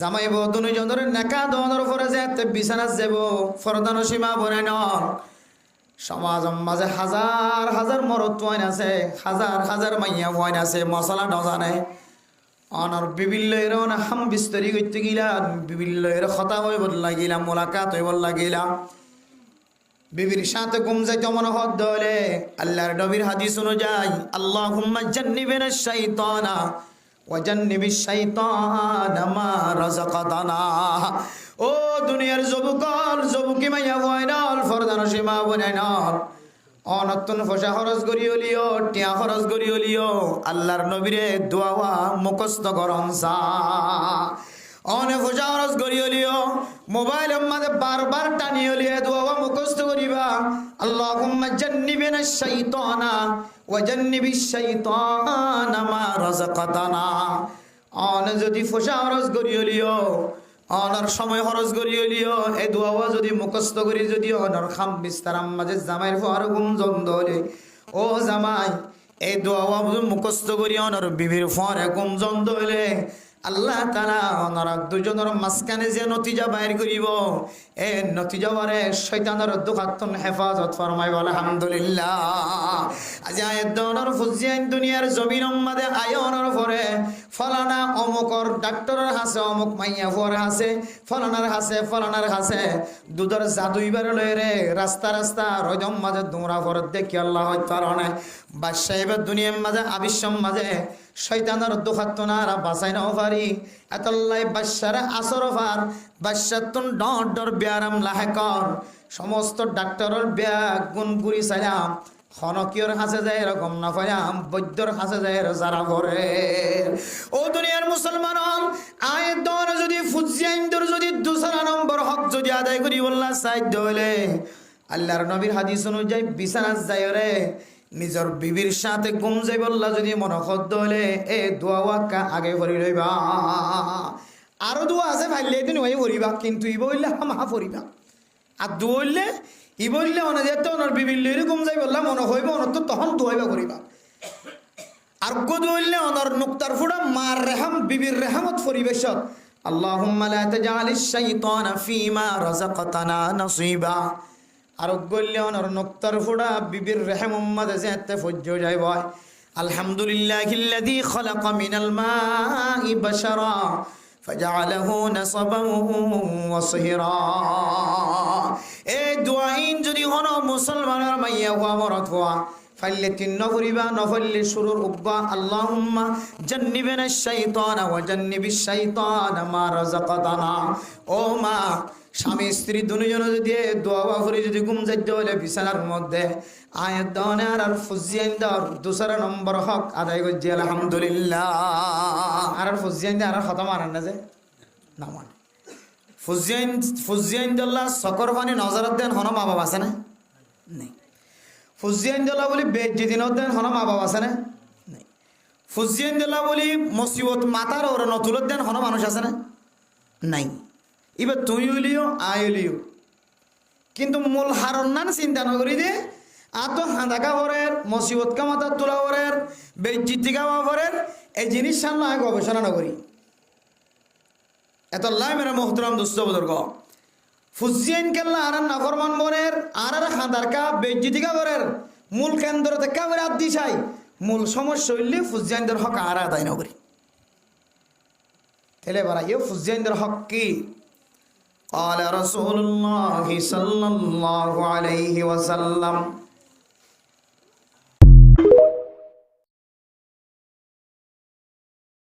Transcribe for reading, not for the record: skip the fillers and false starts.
জামাই বউ দুজনের নেকা দনের পরে যেতে বিছানা যাব ফরদান সীমা বনে নন সমাজ মাঝে হাজার হাজার মরদ ওয়াইন আছে, হাজার হাজার মাইয়া ওয়াইন আছে, মশলা নজানে অনর বিভিন্ন হাম বিস্তরি করতে গিলাম, বিভিন্ন কথা হইব লাগিলাম, মোলাকাত হইব লাগিলাম। বিবির সাথে ঘুম যাইতে মনে হদ দলে আল্লাহর নবীর হাদিস অনুযায়ী আল্লাহুম্মা জান্নিবিনা শাইতানা ওয়া জান্নিবিশ শাইতানা মা রাযাকাতানা। ও দুনিয়ার যুবকি মাইয়া বয়নাল ফরদান সীমা বনাইনাল অনতুন ফসা খরচ করি হলিও, টিয়া খরচ করি হলিও আল্লাহর নবীরে দোয়া মুখস্থ করন সা অনে ফসা খরচ করি হলিও মোবাইলের মাঝে বারবার টানি হলিয়ে দোয়া মুখস্থ করিবা আল্লাহুম্মা জান্নিবিনা শাইতানা ওয়া জান্নিবিশ শাইতানা মা রাযাকাতানা। অনে যদি ফসা খরচ করি হলিও অনার সময় খরচ করি হলিও এই দোয়া যদি মুখস্থ করি যদি অনার খাম বিস্তারাম মাঝে জামাইয়ের ফর ঘুম জন্দ হলে ও জামাই এই দোয়া মুখস্থ করি অনার বিবির ফরে ঘুম জন্দ হলে আল্লাহ তাআলা ওনারা দুজনের মাঝখানে যে নতিজা বাইর করিব এ নতিজা বারে শয়তানের দুখাতন হেফাজত ফরমাইব আলহামদুলিল্লাহ। আজ আয়াত দনর ফুজিয়ান দুনিয়ার জমিনের মাঝে আয়নের পরে ফলানা অমুকর ডাক্তারের হাসে অমুক মাইয়া ফরে হাসে ফলানার হাসে দুধর জাদুইবার লয়ে রে রাস্তা রাস্তা রজম মাঝে দৌড়া ফরে দেখি আল্লাহ তারনে বাদশাহ দুনিয়ার মাঝে আবিশ্বম মাঝে শয়তানের দুখাতনারা বাঁচাই নাও পারি এতল্লাই বাদশারে আসর ফার বাদশাতুন ডর ব্যারাম লাহেকর সমস্ত ডাক্তারের ব্যাগ গুণ গুড়ি চাইলাম খনকিয়র হাসে যায় এরকম না পাইলাম বৈদ্যর হাসে যায় যারা ভরে। ও দুনিয়ার মুসলমান আয় দর যদি ফুজিয়াইন্দর যদি দুসরা নম্বর হক যদি আদায় করি বললা সাইড হইলে আল্লাহর নবীর হাদিস অনুযায়ী বিছানা যায় রে নিজের বিবির সাথে ঘুম যাই বললা যদি মনখদ্দ হলে এ দোয়া ওয়াক্কা আগে ভরি লইবা। আরো দোয়া আছে ভাইলে এদিন ওই ভরিবা কিন্তু ই বললে মা ভরিবা আর দু বললে ই বললে অনে যেত ওনার বিবির লইরে ঘুম যাই বললা মনে হইব অনত তো তখন দোয়াইবা করিবা। আর গো বললে অনর নুক্তার ফুড়া মার রেহাম বিবির রেহামত পরিবেশত আল্লাহুম্মা লা তাজআলিশ শাইতানা ফীমা রাযাকাতানা নাসীবা। আর গল্লে অনর নুক্তার ফুড়া বিবির রেহাম উম্মাদে যেতে ফজ্জ যাইব আলহামদুলিল্লাহিল্লাযী খালাকা মিনাল মাই বাশারা ফাজআলাহু নাসাবান ওয়া সিহরা। এই দুআইন যদি হন মুসলমানের মাইয়া ওয়া মরদ হওয়া ফাইলে তিন নফরিবা নফল্লি শুরুর উব্বা আল্লাহুম্মা জান্নিবিনা শাইতানা ওয়া জান্নিবিশ শাইতানা মা রাযাকাতানা। ও মা স্বামী স্ত্রী দুজন যদি দোয়া করে যদি ঘুম যাইতে হলে বিছানার মধ্যে আয়াত দানের আর ফুজিয়াইন্দার দুসরা নম্বর হক আদায় করছি আলহামদুলিল্লাহ। আর ফুজিয়াইন্দা আর খতম আনেন না যে না মানে ফুজিয়াইন্দুল্লাহ সকর পানি নজরত দেন হন মা বাবা আছে না নেই। ফুজিয়াইন্দুল্লাহ বলি বেজ্জিদিন দেন হন মা বাবা আছে না নেই। ফুজিয়াইন্দুল্লাহ বলি মুসিবত মাতার ওর নতুলত দেন হন মানুষ আছে না নাই। এবার তুই হলিও আই হলিও কিন্তু মূল হারণ নান চিন্তা নকরি দে আত হাঁদাকা ভরের মুসিবত কামাতা তোলা ভরের বেজ্জিতি গাওয়া ভরের এই জিনিস সামনে গবেষণা নকরি এত লাই মেরা মোহতরম দুস্থ বুজুর্গ ফুজিয়াইন কেল্লা আর নাফরমান বনের আর হাঁদারকা বেজ্জিতিকা ভরের মূল কেন্দ্র থেকে করে আদি চাই মূল সমস্যা হইলে ফুজিয়াইনদের হক আর আদায় নকরি তেলে বাড়াইও ফুজিয়াইনদের হক কি قال رسول الله صلى الله عليه وسلم